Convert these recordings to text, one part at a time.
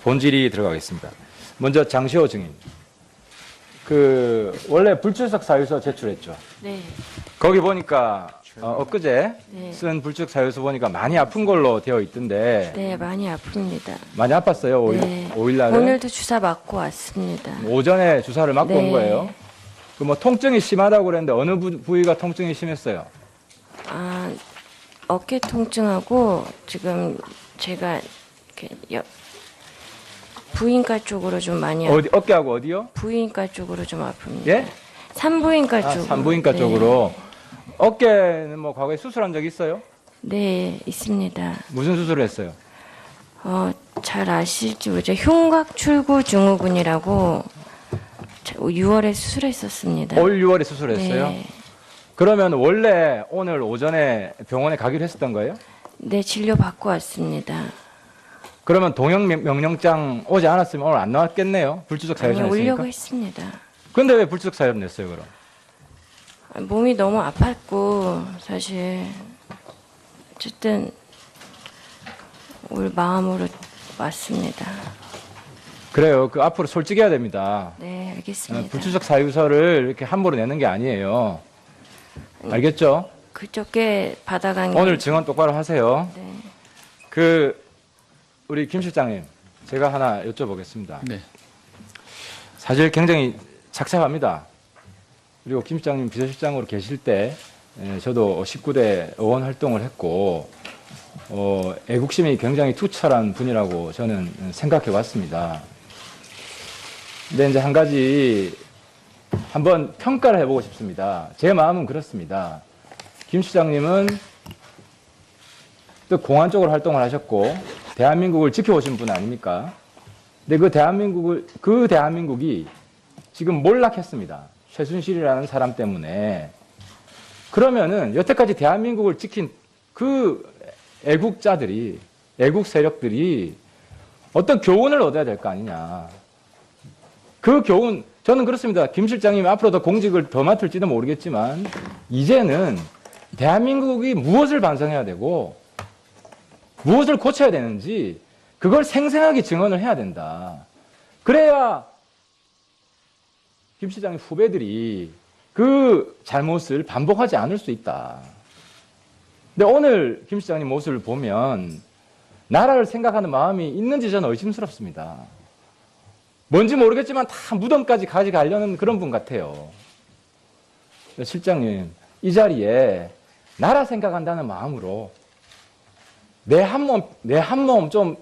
본질이 들어가겠습니다. 먼저 장시호 증인. 원래 불출석 사유서 제출했죠. 네. 거기 보니까 엊그제 네. 쓴 불출석 사유서 보니까 많이 아픈 걸로 되어 있던데 네, 많이 아픕니다. 많이 아팠어요? 네. 5일 날에? 오늘도 주사 맞고 왔습니다. 오전에 주사를 맞고 네. 온 거예요? 통증이 심하다고 그랬는데 어느 부위가 통증이 심했어요? 아, 어깨 통증하고 지금 제가 이렇게 부인과 쪽으로 좀 많이 어깨하고 어디요? 부인과 쪽으로 좀 아픕니다. 예? 산부인과 쪽으로. 산부인과 네. 쪽으로. 어깨는 과거에 수술한 적 있어요? 네, 있습니다. 무슨 수술을 했어요? 잘 아실지 모르죠. 흉곽 출구 증후군이라고 6월에 수술했었습니다. 올 6월에 수술했어요? 네. 그러면 원래 오늘 오전에 병원에 가기로 했었던 거예요? 네, 진료 받고 왔습니다. 그러면 동행 명령장 오지 않았으면 오늘 안 나왔겠네요? 불출석 사유 아니, 냈으니까. 오려고 했습니다. 근데 왜 불출석 사유를 냈어요, 그럼? 몸이 너무 아팠고 사실 어쨌든 올 마음으로 왔습니다. 그래요. 앞으로 솔직해야 됩니다. 네, 알겠습니다. 불출석 사유서를 이렇게 함부로 내는 게 아니에요. 알겠죠? 그저께 받아간 게 오늘 증언 똑바로 하세요. 네. 우리 김 실장님, 제가 하나 여쭤보겠습니다. 네. 사실 굉장히 착잡합니다. 그리고 김 실장님 비서실장으로 계실 때 저도 19대 의원 활동을 했고 애국심이 굉장히 투철한 분이라고 저는 생각해 왔습니다. 근데 이제 한 가지 한번 평가를 해보고 싶습니다. 제 마음은 그렇습니다. 김 실장님은 또 공안 쪽으로 활동을 하셨고 대한민국을 지켜오신 분 아닙니까? 근데 그 대한민국이 지금 몰락했습니다. 최순실이라는 사람 때문에. 그러면은 여태까지 대한민국을 지킨 그 애국자들이, 애국 세력들이 어떤 교훈을 얻어야 될 거 아니냐. 그 교훈, 저는 그렇습니다. 김 실장님이 앞으로 더 공직을 더 맡을지도 모르겠지만, 이제는 대한민국이 무엇을 반성해야 되고, 무엇을 고쳐야 되는지, 그걸 생생하게 증언을 해야 된다. 그래야 김 실장님 후배들이 그 잘못을 반복하지 않을 수 있다. 근데 오늘 김 실장님 모습을 보면 나라를 생각하는 마음이 있는지 저는 의심스럽습니다. 뭔지 모르겠지만 다 무덤까지 가져가려는 그런 분 같아요. 실장님, 이 자리에 나라 생각한다는 마음으로 내 한 몸 좀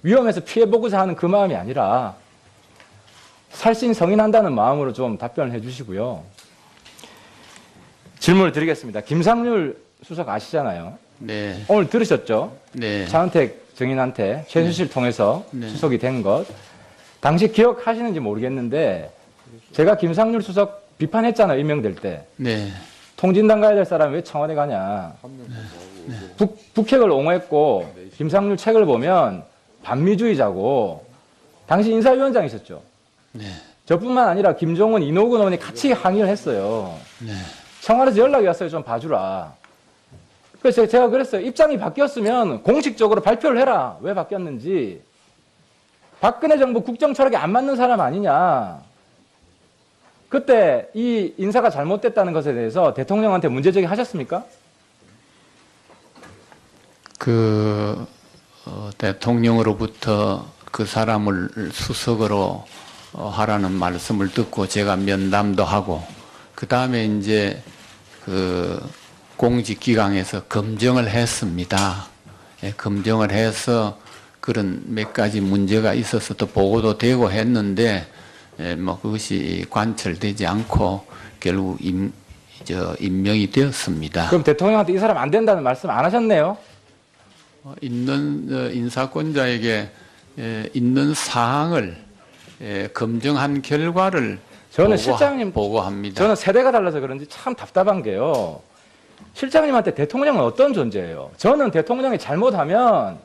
위험해서 피해보고자 하는 그 마음이 아니라 살신성인한다는 마음으로 좀 답변을 해주시고요. 질문을 드리겠습니다. 김상률 수석 아시잖아요. 네. 오늘 들으셨죠? 네. 차은택 증인한테 최순실 통해서 네. 수석이 된 것. 당시 기억하시는지 모르겠는데 제가 김상률 수석 비판했잖아요. 임명될 때. 네. 통진당 가야 될 사람이 왜 청와대 가냐. 북핵을 옹호했고 김상률 책을 보면 반미주의자고 당시 인사위원장이셨죠. 네. 저뿐만 아니라 김종은, 이노근 의원이 같이 항의를 했어요. 네. 청와대에서 연락이 왔어요. 좀 봐주라. 그래서 제가 그랬어요. 입장이 바뀌었으면 공식적으로 발표를 해라. 왜 바뀌었는지. 박근혜 정부 국정 철학에 안 맞는 사람 아니냐. 그때 이 인사가 잘못됐다는 것에 대해서 대통령한테 문제제기 하셨습니까? 대통령으로부터 그 사람을 수석으로 하라는 말씀을 듣고 제가 면담도 하고, 그 다음에 이제 공직기강에서 검증을 했습니다. 예, 검증을 해서 그런 몇 가지 문제가 있어서 또 보고도 되고 했는데, 그것이 관철되지 않고 결국 임명이 되었습니다. 그럼 대통령한테 이 사람 안 된다는 말씀 안 하셨네요? 있는 인사권자에게 있는 사항을 검증한 결과를 저는 실장님 보고합니다. 저는 세대가 달라서 그런지 참 답답한 게요. 실장님한테 대통령은 어떤 존재예요? 저는 대통령이 잘못하면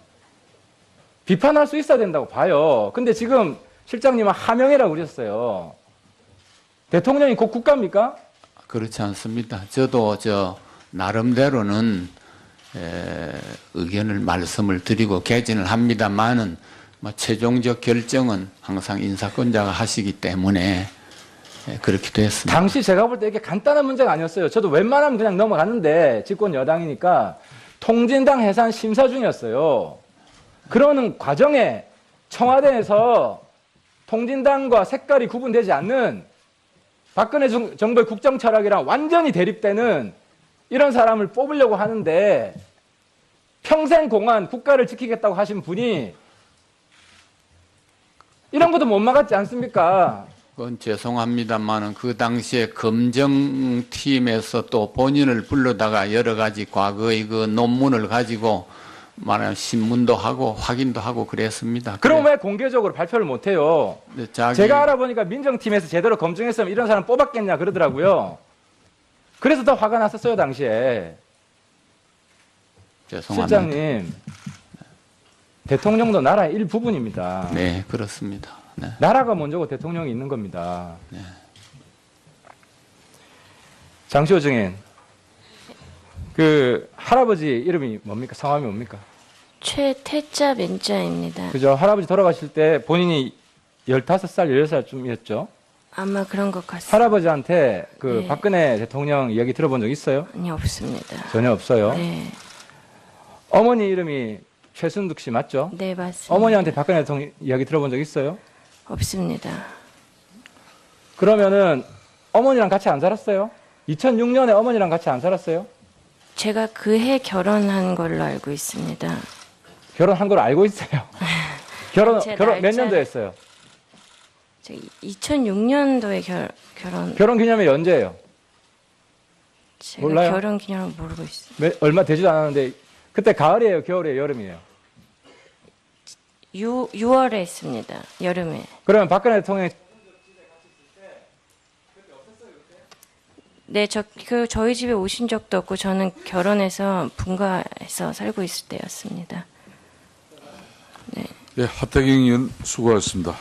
비판할 수 있어야 된다고 봐요. 근데 지금 실장님은 하명이라고 그러셨어요. 대통령이 곧 국가입니까? 그렇지 않습니다. 저도 의견을 말씀을 드리고 개진을 합니다만은 최종적 결정은 항상 인사권자가 하시기 때문에 그렇게 됐습니다. 당시 제가 볼 때 이게 간단한 문제가 아니었어요. 저도 웬만하면 그냥 넘어갔는데 집권 여당이니까 통진당 해산 심사 중이었어요. 그러는 과정에 청와대에서 통진당과 색깔이 구분되지 않는 박근혜 정부의 국정 철학이랑 완전히 대립되는 이런 사람을 뽑으려고 하는데 평생 공안 국가를 지키겠다고 하신 분이 이런 것도 못 막았지 않습니까? 그건 죄송합니다만은 그 당시에 검정팀에서 또 본인을 불러다가 여러 가지 과거의 그 논문을 가지고 말하면 신문도 하고 확인도 하고 그랬습니다. 그럼 왜 공개적으로 발표를 못해요? 제가 알아보니까 민정팀에서 제대로 검증했으면 이런 사람 뽑았겠냐 그러더라고요. 그래서 더 화가 났었어요 당시에. 죄송합니다. 실장님, 대통령도 나라의 일부분입니다. 네, 그렇습니다. 네. 나라가 먼저고 대통령이 있는 겁니다. 네. 장시호 증인, 그 할아버지 이름이 뭡니까? 성함이 뭡니까? 최태자 민자입니다. 그죠? 할아버지 돌아가실 때 본인이 15살, 16살쯤이었죠? 아마 그런 것 같습니다. 할아버지한테 그 네. 박근혜 대통령 이야기 들어본 적 있어요? 아니, 없습니다. 전혀 없어요. 네. 어머니 이름이 최순득 씨 맞죠? 네, 맞습니다. 어머니한테 박근혜 대통령 이야기 들어본 적 있어요? 없습니다. 그러면은 어머니랑 같이 안 살았어요? 2006년에 어머니랑 같이 안 살았어요? 제가 그 해 결혼한 걸로 알고 있습니다. 결혼한 걸 알고 있어요. 결혼 제 몇 날짜- 년도에 했어요? 2006년도에 결혼. 결혼 기념일 언제예요? 제가 몰라요? 결혼 기념을 모르고 있어요. 얼마 되지도 않았는데 그때 가을이에요, 겨울이에요, 여름이에요? 6월에 했습니다. 여름에. 그러면 박근혜 대통령이 네, 저희 집에 오신 적도 없고 저는 결혼해서 분가해서 살고 있을 때였습니다. 네, 하태경 의원 수고하셨습니다.